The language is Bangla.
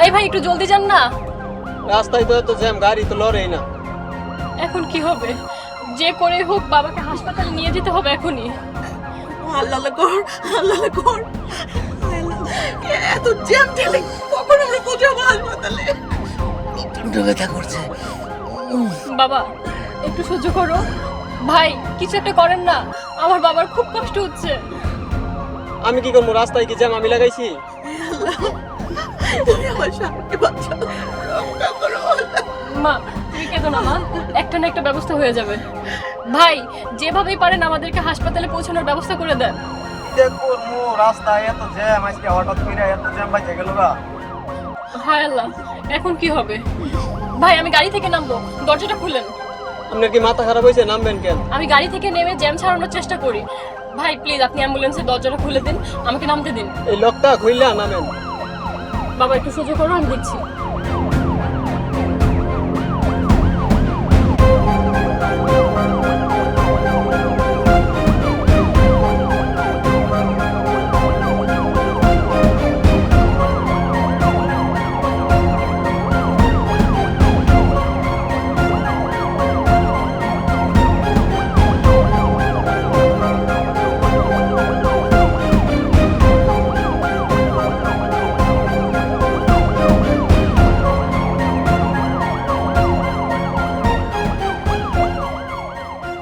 এই ভাই একটু জলদি যান না। রাস্তায় তো এত জ্যাম, গাড়ি তো লড়েই না। এখন কি হবে? যে করে হোক বাবাকে হাসপাতালে নিয়ে যেতে হবে এখনই। আল্লাহ কর, আল্লাহ কর। এত জ্যাম ঠেলে কখন আমরা পৌঁছাবো হাসপাতালে? প্রচন্ড ব্যথা করছে। বাবা একটু সহ্য করো। ভাই কিছু একটা করেন না, আমার বাবার খুব কষ্ট হচ্ছে। আমি কি করবো? রাস্তায় কি জ্যাম আমি লাগাইছি? তুমি আমার স্বামীকে বাঁচাও, রক্ষা করো আল্লাহ। মা তুমি কেঁদো না মা, একটা না একটা ব্যবস্থা হয়ে যাবে। ভাই যেভাবেই পারেন আমাদেরকে হাসপাতালে পৌঁছানোর ব্যবস্থা করে দেন। দেখো রাস্তায় এত জ্যাম, আজকে হঠাৎ করে এত জ্যাম বাজে গেল গা। হায় আল্লাহ, এখন কি হবে? ভাই আমি গাড়ি থেকে নামবো, দরজাটা খুলেন। আপনার কি মাথা খারাপ হয়েছে? নামবেন কেন? আমি গাড়ি থেকে নেমে জ্যাম ছাড়ানোর চেষ্টা করি। ভাই প্লিজ আপনি অ্যাম্বুলেন্সের দরজাটা খুলে দিন, আমাকে নামতে দিন। এই লকটা খুললা নামেন। বাবা একটু সহ্য করো, আমি দিচ্ছি।